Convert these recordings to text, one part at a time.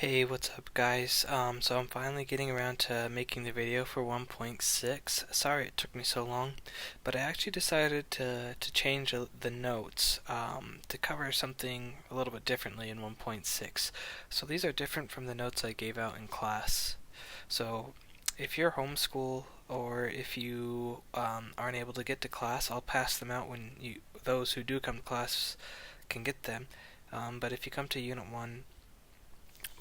Hey, what's up guys? So I'm finally getting around to making the video for 1.6. Sorry it took me so long, but I actually decided to change the notes to cover something a little bit differently in 1.6. So these are different from the notes I gave out in class. So if you're homeschool or if you aren't able to get to class, I'll pass them out when those who do come to class can get them. But if you come to Unit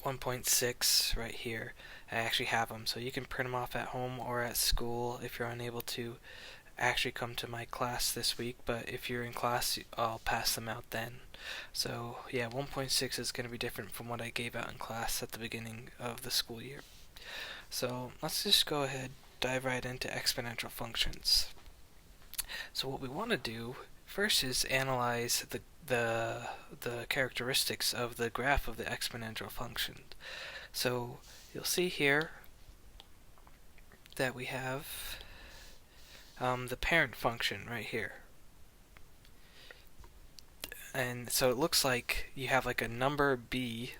1.6 right here, I actually have them, so you can print them off at home or at school if you're unable to actually come to my class this week, but if you're in class, I'll pass them out then. So yeah, 1.6 is going to be different from what I gave out in class at the beginning of the school year. So let's just go ahead, dive right into exponential functions. So what we want to do first is analyze the characteristics of the graph of the exponential function. So you'll see here that we have the parent function right here. And so it looks like you have like a number b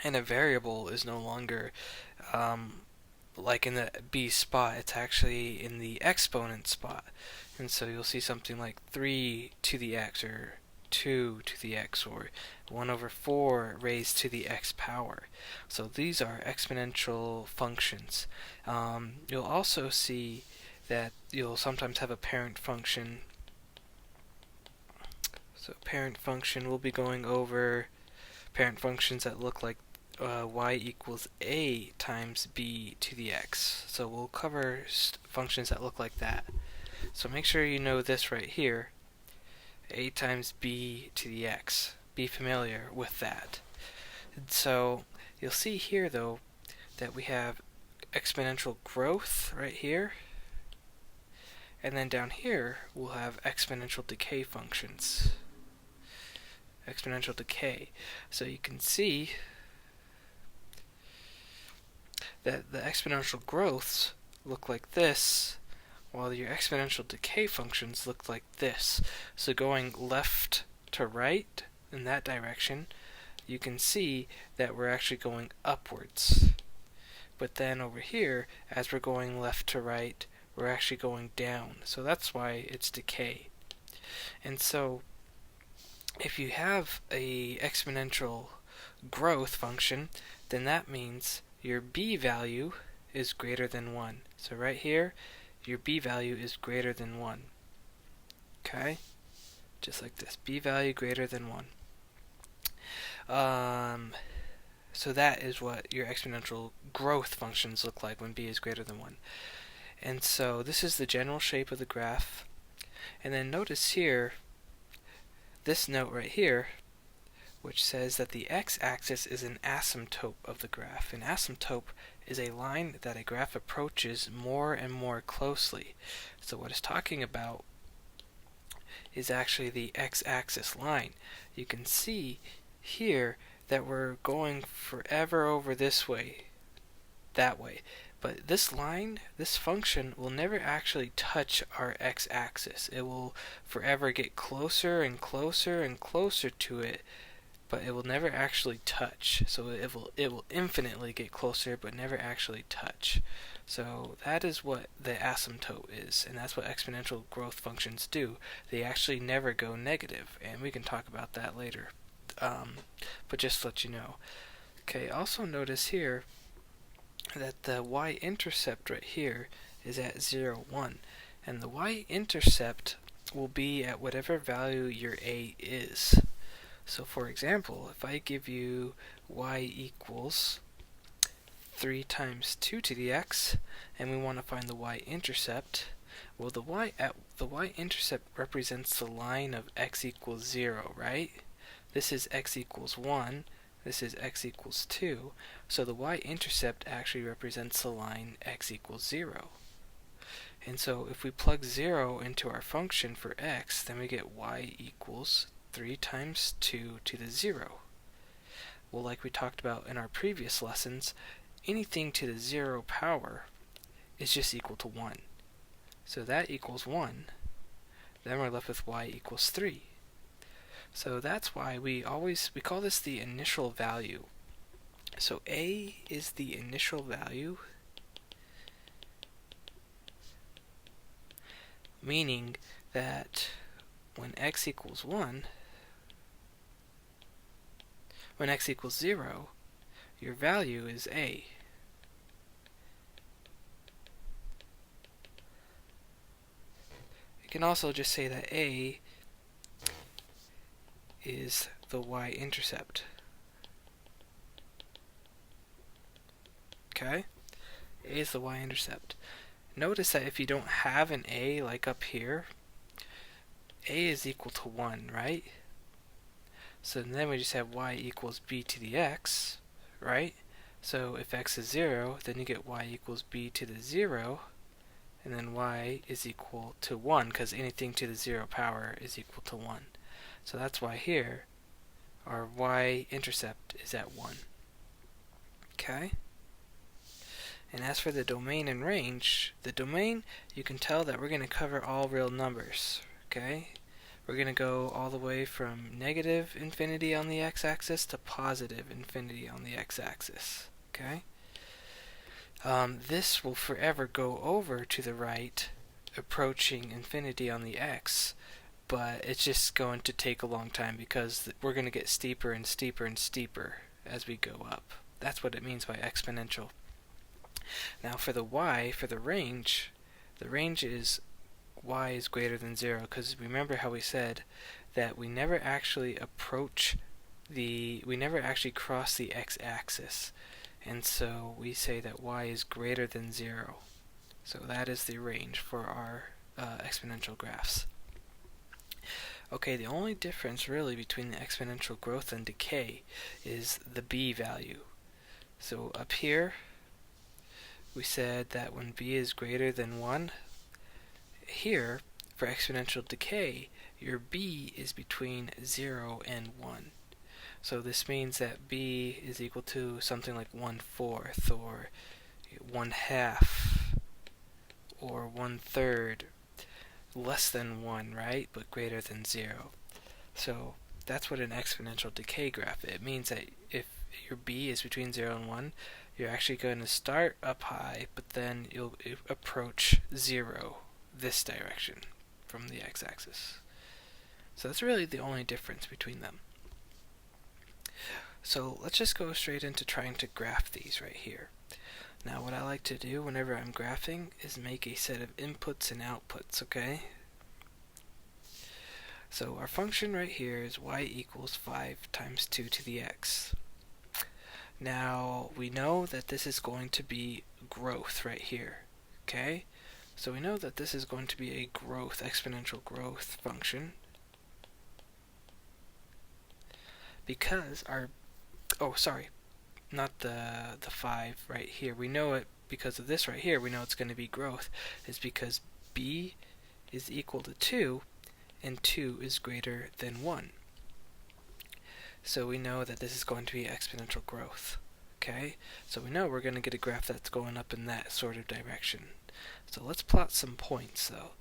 and a variable is no longer like in the b spot, it's actually in the exponent spot. And so you'll see something like 3 to the x or 2 to the x or 1 over 4 raised to the x power. So these are exponential functions. You'll also see that you'll sometimes have a parent function. So parent function, we'll be going over parent functions that look like y equals a times b to the x. So we'll cover functions that look like that. So make sure you know this right here, a times b to the x. Be familiar with that. And so you'll see here though that we have exponential growth right here, and then down here we'll have exponential decay functions. Exponential decay. So you can see that the exponential growths look like this, while your exponential decay functions look like this. So going left to right in that direction, you can see that we're actually going upwards. But then over here, as we're going left to right, we're actually going down. So that's why it's decay. And so if you have a exponential growth function, then that means your b value is greater than 1. So right here, your b value is greater than 1. Okay? Just like this. B value greater than 1. So that is what your exponential growth functions look like when b is greater than 1. And so this is the general shape of the graph. And then notice here, this note right here, which says that the x-axis is an asymptote of the graph. An asymptote is a line that a graph approaches more and more closely. So what it's talking about is actually the x-axis line. You can see here that we're going forever over this way, that way. But this line, this function, will never actually touch our x-axis. It will forever get closer and closer and closer to it, but it will never actually touch. So it will infinitely get closer but never actually touch. So that is what the asymptote is, and that's what exponential growth functions do. They actually never go negative, and we can talk about that later. But just to let you know. Okay, also notice here that the y-intercept right here is at 0, 1, and the y-intercept will be at whatever value your a is. So for example, if I give you y equals 3 times 2 to the x, and we want to find the y-intercept, well, the y-intercept represents the line of x equals 0, right? This is x equals 1, this is x equals 2, so the y-intercept actually represents the line x equals 0. And so if we plug 0 into our function for x, then we get y equals 3 times 2 to the 0. Well, like we talked about in our previous lessons, anything to the 0 power is just equal to 1. So that equals 1. Then we're left with y equals 3. So that's why we call this the initial value. So a is the initial value, meaning that when x equals 1, when x equals 0, your value is a. You can also just say that a is the y-intercept. Okay? A is the y-intercept. Notice that if you don't have an a, like up here, a is equal to 1, right? So then we just have y equals b to the x, right? So if x is 0, then you get y equals b to the 0, and then y is equal to 1, because anything to the 0 power is equal to 1. So that's why here, our y-intercept is at 1. Okay? And as for the domain and range, the domain, you can tell that we're going to cover all real numbers. Okay? We're going to go all the way from negative infinity on the x-axis to positive infinity on the x-axis. Okay? This will forever go over to the right, approaching infinity on the x, but it's just going to take a long time because we're going to get steeper and steeper and steeper as we go up. That's what it means by exponential. Now for the y, for the range is y is greater than 0, because remember how we said that we never actually cross the x-axis, and so we say that y is greater than 0. So that is the range for our exponential graphs. Okay, the only difference really between the exponential growth and decay is the b value. So up here we said that when b is greater than 1, here, for exponential decay, your b is between 0 and 1. So this means that b is equal to something like 1/4, or 1/2, or 1/3, less than 1, right? But greater than 0. So that's what an exponential decay graph is. It means that if your b is between 0 and 1, you're actually going to start up high, but then you'll approach 0 this direction from the x-axis. So that's really the only difference between them. So let's just go straight into trying to graph these right here. Now what I like to do whenever I'm graphing is make a set of inputs and outputs, okay? So our function right here is y equals 5 times 2 to the x. Now we know that this is going to be growth right here, okay? So we know that this is going to be a growth, exponential growth function, because our, not the 5 right here. We know it because of this right here. We know it's going to be growth. Is because b is equal to 2 and 2 is greater than 1. So we know that this is going to be exponential growth. Okay? So we know we're going to get a graph that's going up in that sort of direction. So let's plot some points though.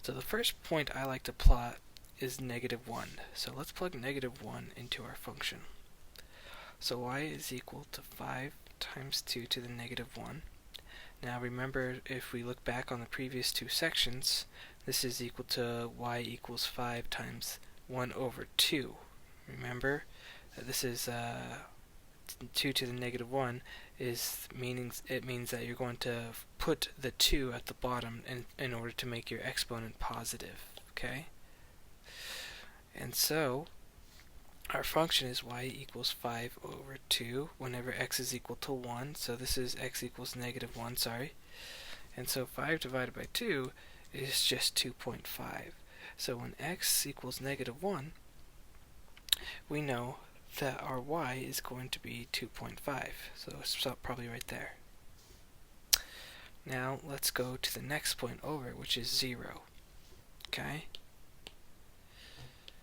So the first point I like to plot is -1. So let's plug -1 into our function. So y is equal to 5 times 2 to the -1. Now remember, if we look back on the previous two sections, this is equal to y equals 5 times 1/2. Remember, this is 2 to the -1 it means that you're going to put the 2 at the bottom in order to make your exponent positive, okay? And so our function is y equals 5/2 whenever x is equal to 1. So this is x equals -1, sorry. And so 5 divided by 2 is just 2.5. So when x equals -1, we know that our y is going to be 2.5. So it's probably right there. Now let's go to the next point over, which is 0. Okay?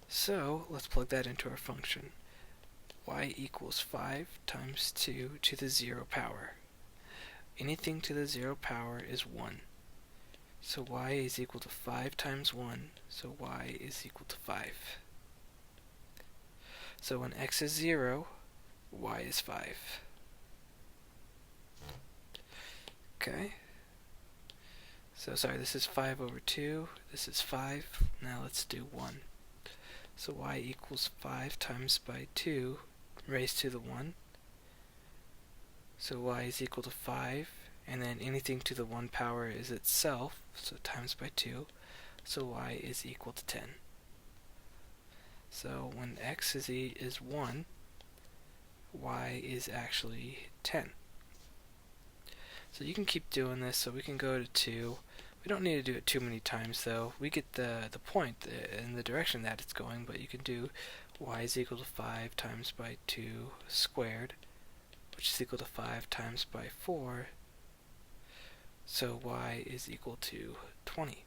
So let's plug that into our function. Y equals 5 times 2 to the 0 power. Anything to the 0 power is 1. So y is equal to 5 times 1, so y is equal to 5. So when x is 0, y is 5. Okay. So sorry, this is 5 over 2. This is 5. Now let's do 1. So y equals 5 times by 2 raised to the 1. So y is equal to 5. And then anything to the 1 power is itself, so times by 2. So y is equal to 10. So when x is 1, y is actually 10. So you can keep doing this, so we can go to 2. We don't need to do it too many times though. We get the point in the direction that it's going, but you can do y is equal to 5 times by 2 squared, which is equal to 5 times by 4. So y is equal to 20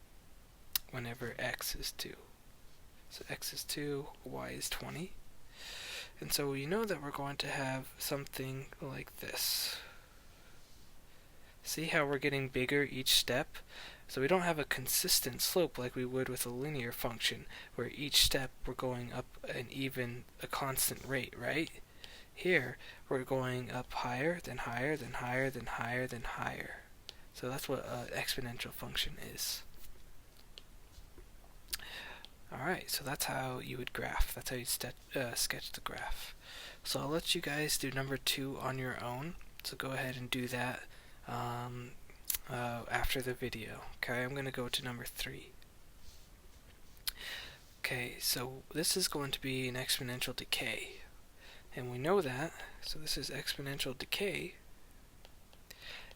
whenever x is 2. So x is 2, y is 20. And so we know that we're going to have something like this. See how we're getting bigger each step? So we don't have a consistent slope like we would with a linear function, where each step we're going up a constant rate, right? Here, we're going up higher, then higher, then higher, then higher, then higher. So that's what an exponential function is. Alright, so that's how you would graph. That's how you sketch the graph. So I'll let you guys do number 2 on your own. So go ahead and do that after the video. Okay, I'm going to go to number 3. Okay, so this is going to be an exponential decay. And we know that, so this is exponential decay.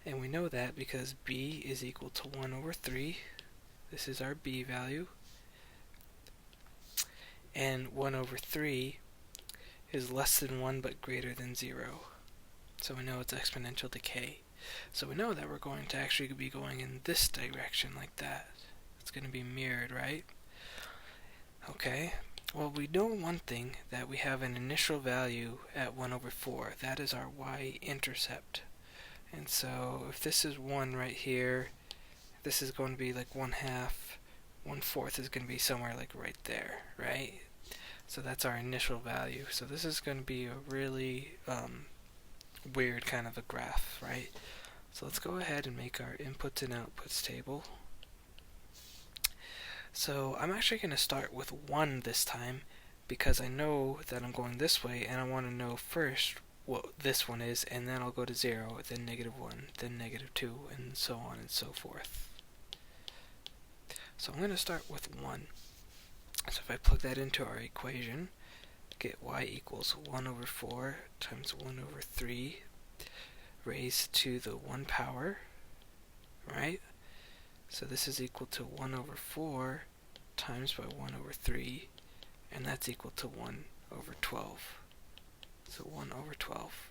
And we know that because b is equal to 1 over 3. This is our b value. And 1 over 3 is less than 1 but greater than 0. So we know it's exponential decay. So we know that we're going to actually be going in this direction like that. It's going to be mirrored, right? Okay, well we know one thing, that we have an initial value at 1 over 4. That is our y-intercept. And so if this is 1 right here, this is going to be like 1/2. 1/4 is going to be somewhere like right there, right? So that's our initial value. So this is going to be a really weird kind of a graph, right? So let's go ahead and make our inputs and outputs table. So I'm actually going to start with 1 this time, because I know that I'm going this way, and I want to know first what this one is, and then I'll go to 0, then -1, then -2, and so on and so forth. So I'm going to start with 1. So if I plug that into our equation, get y equals 1 over 4 times 1 over 3 raised to the 1 power, right? So this is equal to 1 over 4 times by 1 over 3, and that's equal to 1 over 12. So 1 over 12.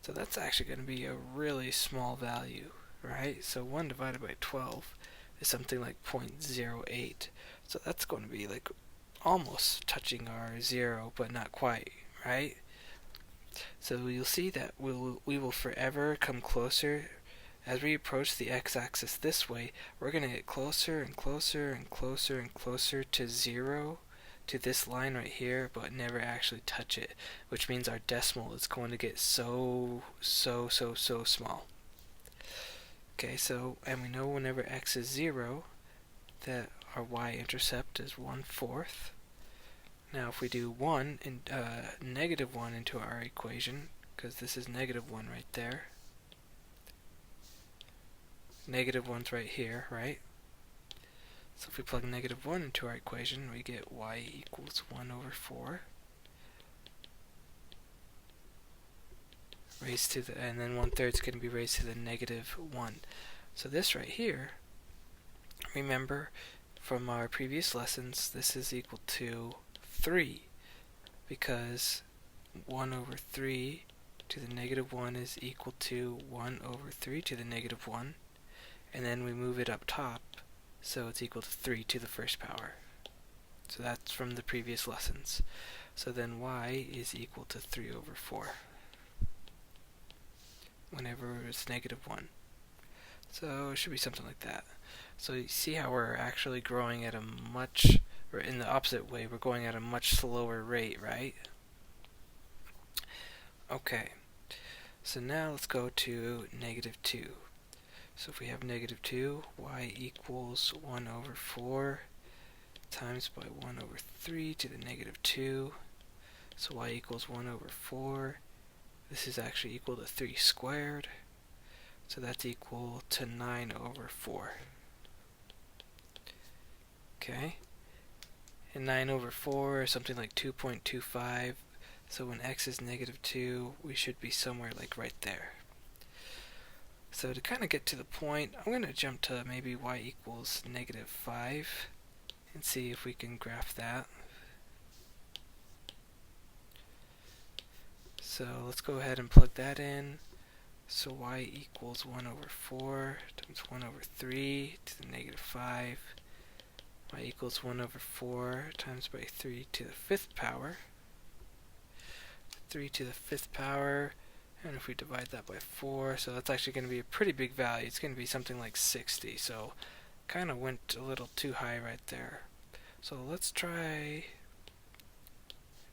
So that's actually going to be a really small value, right? So 1 divided by 12 is something like 0.08. So that's going to be like almost touching our 0, but not quite, right? So you'll see that we will forever come closer. As we approach the x-axis this way, we're going to get closer and closer and closer and closer to 0, to this line right here, but never actually touch it, which means our decimal is going to get so small. Okay, so, and we know whenever x is 0, that our y-intercept is 1/4. Now if we do 1 and -1 into our equation, because this is -1 right there, -1's right here, right? So if we plug -1 into our equation, we get y equals 1 over 4 raised to the, and then 1/3 is going to be raised to the -1. So this right here, remember from our previous lessons, this is equal to 3, because 1 over 3 to the -1 is equal to 1 over 3 to the -1, and then we move it up top, so it's equal to 3 to the first power. So that's from the previous lessons. So then y is equal to 3 over 4 whenever it's -1. So it should be something like that. So you see how we're actually growing at a much, or in the opposite way, we're going at a much slower rate, right? Okay, so now let's go to -2. So if we have negative 2, y equals 1 over 4 times by 1 over 3 to the negative 2. So y equals 1 over 4. This is actually equal to 3 squared. So that's equal to 9 over 4. Okay. And 9 over 4 is something like 2.25. So when x is negative 2, we should be somewhere like right there. So to kind of get to the point, I'm going to jump to maybe y equals negative 5 and see if we can graph that. So let's go ahead and plug that in. So y equals 1 over 4 times 1 over 3 to the negative 5. Y equals 1 over 4 times by 3 to the 5th power. 3 to the 5th power, and if we divide that by 4, so that's actually going to be a pretty big value. It's going to be something like 60, so kind of went a little too high right there. So let's try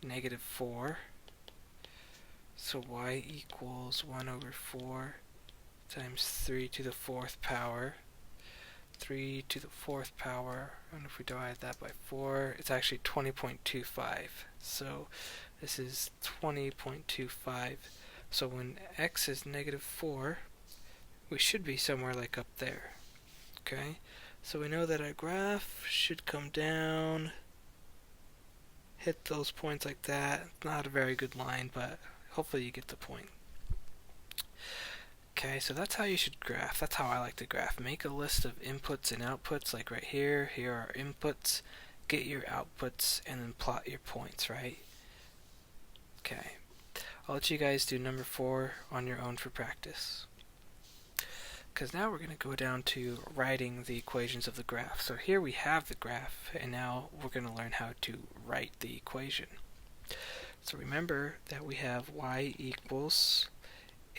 negative 4. So y equals 1 over 4 times 3 to the 4th power. 3 to the 4th power, and if we divide that by 4, it's actually 20.25. So this is 20.25. So when x is negative 4, we should be somewhere like up there. Okay? So we know that our graph should come down, hit those points like that. Not a very good line, but hopefully you get the point. Okay, so that's how you should graph. That's how I like to graph. Make a list of inputs and outputs, like right here. Here are inputs. Get your outputs, and then plot your points, right? Okay. I'll let you guys do number 4 on your own for practice. Because now we're going to go down to writing the equations of the graph. So here we have the graph, and now we're going to learn how to write the equation. So remember that we have y equals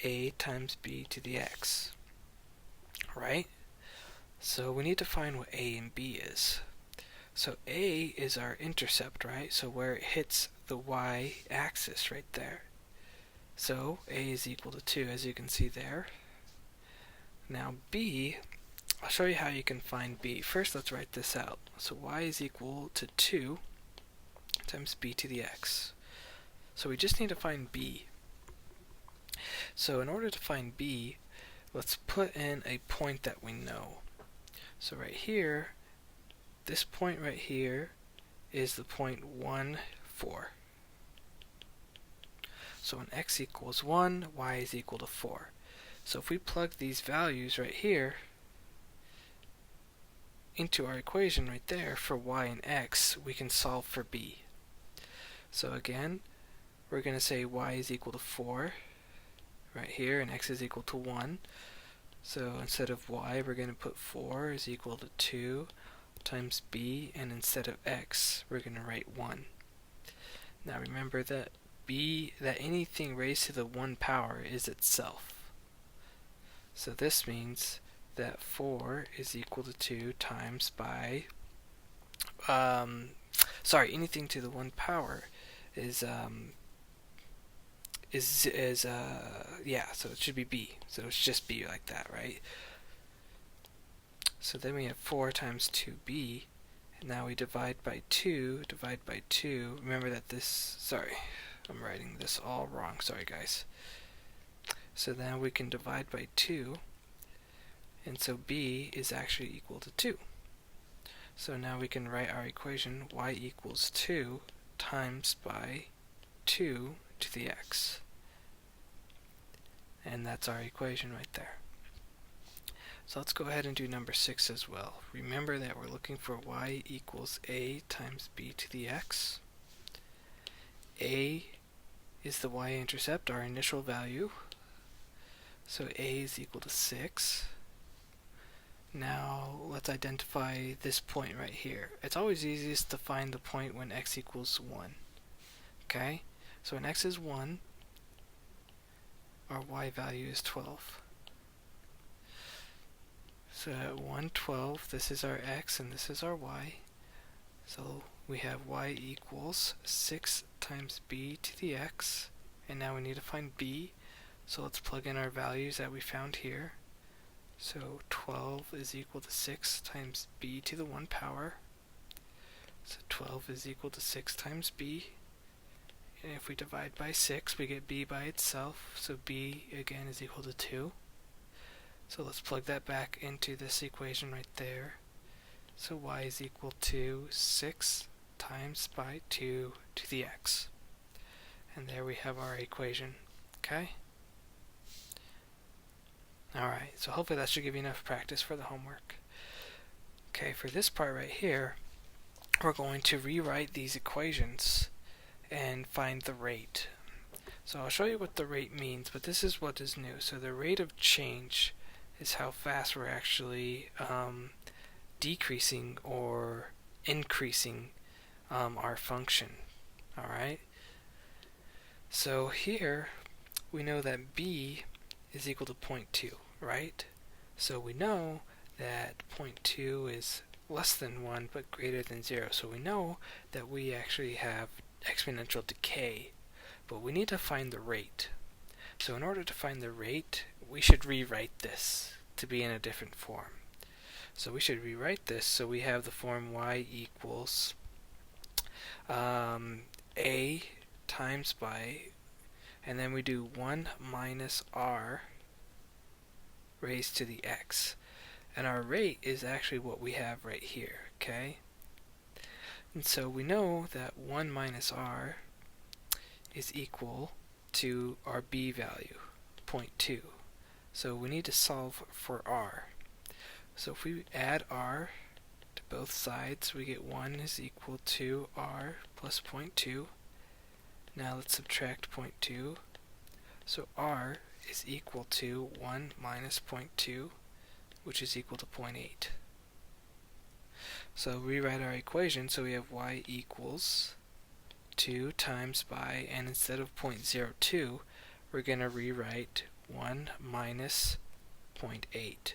a times b to the x, right? So we need to find what a and b is. So a is our intercept, right? So where it hits the y-axis right there. So a is equal to 2, as you can see there. Now b, I'll show you how you can find b. First, let's write this out. So y is equal to 2 times b to the x. So we just need to find b. So in order to find b, let's put in a point that we know. So right here, this point right here is the point 1, 4. So when x equals 1, y is equal to 4. So if we plug these values right here into our equation right there for y and x, we can solve for b. So again, we're going to say y is equal to 4 right here, and x is equal to 1. So instead of y, we're going to put 4 is equal to 2 times b, and instead of x, we're going to write 1. Now remember that that anything raised to the 1 power is itself. So this means that 4 is equal to 2 times by, anything to the 1 power is so it should be b. So it's just b like that, right? So then we have 4 times 2b, and now we divide by 2, Remember that I'm writing this all wrong, sorry guys. So now we can divide by 2, and so b is actually equal to 2. So now we can write our equation y equals 2 times by 2 to the x. And that's our equation right there. So let's go ahead and do number 6 as well. Remember that we're looking for y equals a times b to the x. A is the y-intercept, our initial value. So a is equal to 6. Now let's identify this point right here. It's always easiest to find the point when x equals 1. Okay? So when x is 1, our y value is 12. So at 1, 12, this is our x and this is our y. So we have y equals 6 times b to the x. And now we need to find b. So let's plug in our values that we found here. So 12 is equal to 6 times b to the 1 power. So 12 is equal to 6 times b. And if we divide by 6, we get b by itself. So b, again, is equal to 2. So let's plug that back into this equation right there. So y is equal to 6 times by 2 to the x. And there we have our equation. Okay? Alright, so hopefully that should give you enough practice for the homework. Okay, for this part right here, we're going to rewrite these equations and find the rate. So I'll show you what the rate means, but this is what is new. So the rate of change is how fast we're actually decreasing or increasing our function. Alright? So here we know that b is equal to 0.2, right? So we know that 0.2 is less than 1 but greater than 0. So we know that we actually have exponential decay, but we need to find the rate. So in order to find the rate, we should rewrite this to be in a different form. So we should rewrite this so we have the form y equals a times by, and then we do 1 minus r raised to the x. And our rate is actually what we have right here, okay? And so we know that 1 minus r is equal to our b value, 0.2. So we need to solve for r. So if we add r to both sides, we get 1 is equal to r plus 0.2. Now let's subtract 0.2. So r is equal to 1 minus 0.2, which is equal to 0.8. So rewrite our equation so we have y equals 2 times by, and instead of 0.02, we're going to rewrite 1 minus 0.8,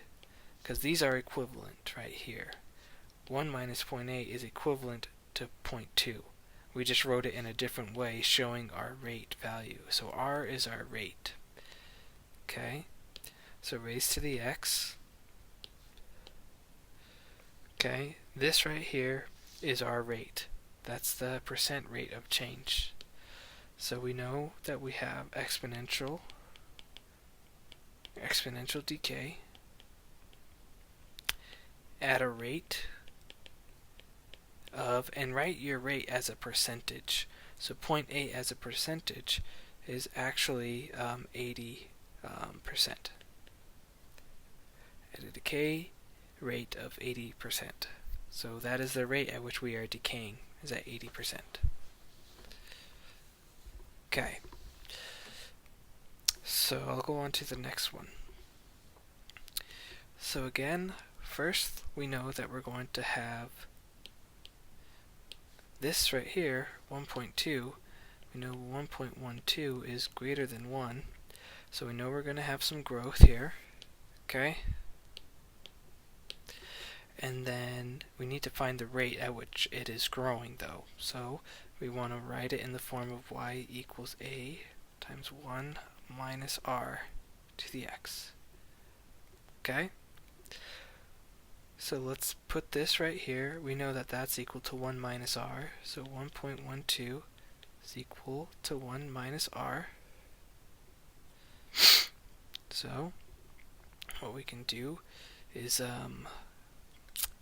because these are equivalent right here. 1 minus 0.8 is equivalent to 0.2. We just wrote it in a different way, showing our rate value. So r is our rate. Okay, so raised to the x. Okay, this right here is our rate. That's the percent rate of change. So we know that we have exponential decay at a rate of, and write your rate as a percentage. So 0.8 as a percentage is actually 80%. At a decay rate of 80%. So that is the rate at which we are decaying, is at 80%. Okay. So I'll go on to the next one. So again, first we know that we're going to have this right here, 1.2. We know 1.12 is greater than 1. So we know we're going to have some growth here. Okay? And then we need to find the rate at which it is growing, though. So we want to write it in the form of y equals a times 1 minus r to the x. Okay? So let's put this right here. We know that that's equal to 1 minus r. So 1.12 is equal to 1 minus r. So what we can do is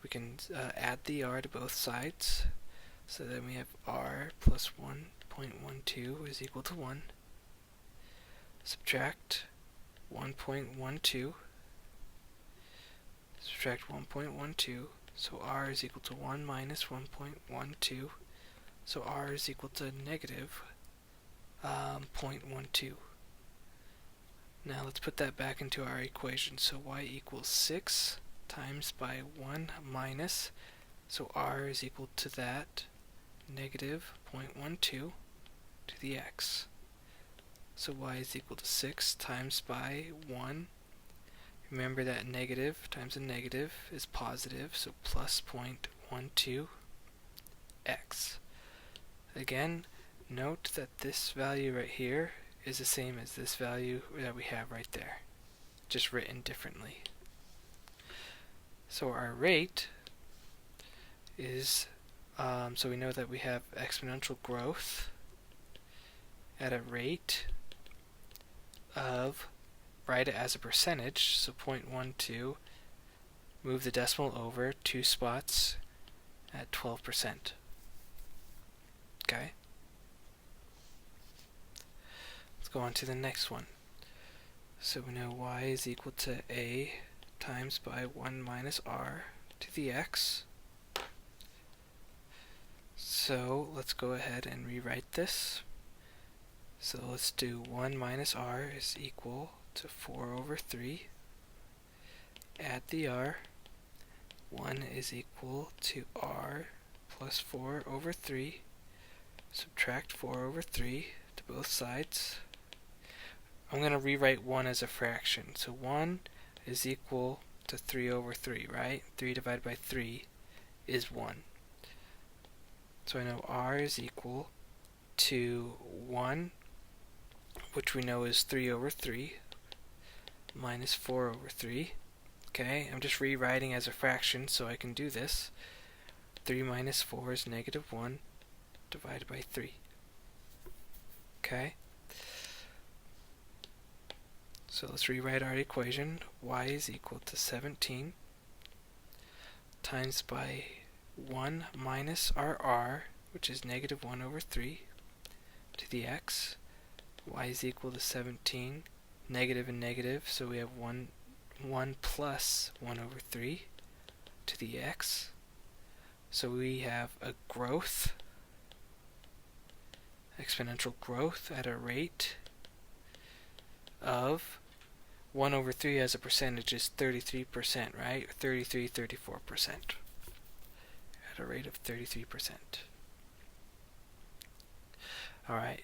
we can add the r to both sides. So then we have r plus 1.12 is equal to 1. Subtract 1.12. Subtract 1.12. So r is equal to 1 minus 1.12. So r is equal to negative 0.12. Now let's put that back into our equation. So y equals 6 times by 1 minus, so r is equal to that, negative 0.12 to the x. So y is equal to 6 times by 1. Remember that negative times a negative is positive, so plus 0.12 x. Again, note that this value right here is the same as this value that we have right there, just written differently. So our rate is, so we know that we have exponential growth at a rate of, write it as a percentage, so 0.12, move the decimal over 2 spots at 12%. Okay? Let's go on to the next one. So we know y is equal to a times by 1 minus r to the x. So let's go ahead and rewrite this. So let's do 1 minus r is equal to 4 over 3. Add the r. 1 is equal to r plus 4 over 3. Subtract 4 over 3 to both sides. I'm going to rewrite 1 as a fraction. So 1 is equal to 3 over 3, right? 3 divided by 3 is 1. So I know r is equal to 1, which we know is 3 over 3, minus 4 over 3. Okay, I'm just rewriting as a fraction so I can do this. 3 minus 4 is negative 1 divided by 3. Okay? So let's rewrite our equation. Y is equal to 17 times by 1 minus our r, which is negative 1 over 3, to the x. Y is equal to 17, negative and negative, so we have 1 plus 1 over 3 to the x. So we have a growth, exponential growth at a rate of 1 over 3 as a percentage is 33%, right? 34%. At a rate of 33%. Alright,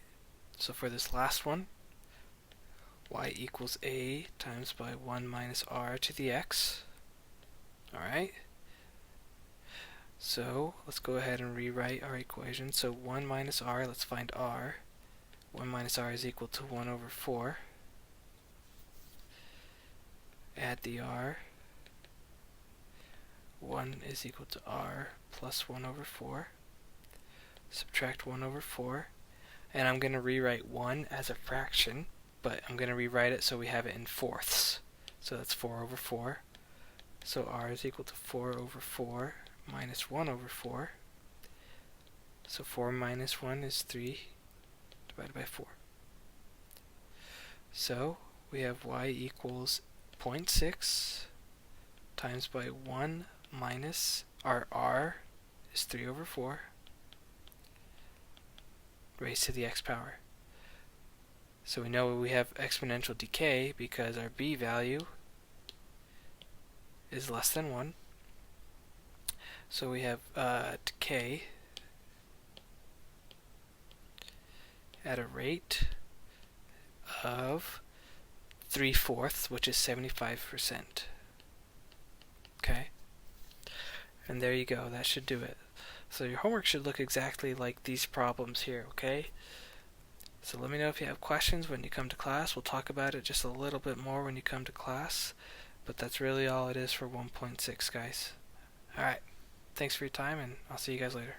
so for this last one, y equals a times by 1 minus r to the x. Alright, so let's go ahead and rewrite our equation. So 1 minus r, let's find r. 1 minus r is equal to 1 over 4. Add the r. 1 is equal to r plus 1 over 4. Subtract 1 over 4. And I'm going to rewrite 1 as a fraction, but I'm going to rewrite it so we have it in fourths. So that's 4 over 4. So r is equal to 4 over 4 minus 1 over 4. So 4 minus 1 is 3 divided by 4. So we have y equals 0.6 times by 1 minus our r is 3 over 4 raised to the x power. So we know we have exponential decay because our b value is less than 1. So we have decay at a rate of 3/4, which is 75%. Okay? And there you go, that should do it. So your homework should look exactly like these problems here, okay? So let me know if you have questions when you come to class. We'll talk about it just a little bit more when you come to class. But that's really all it is for 1.6, guys. Alright, thanks for your time, and I'll see you guys later.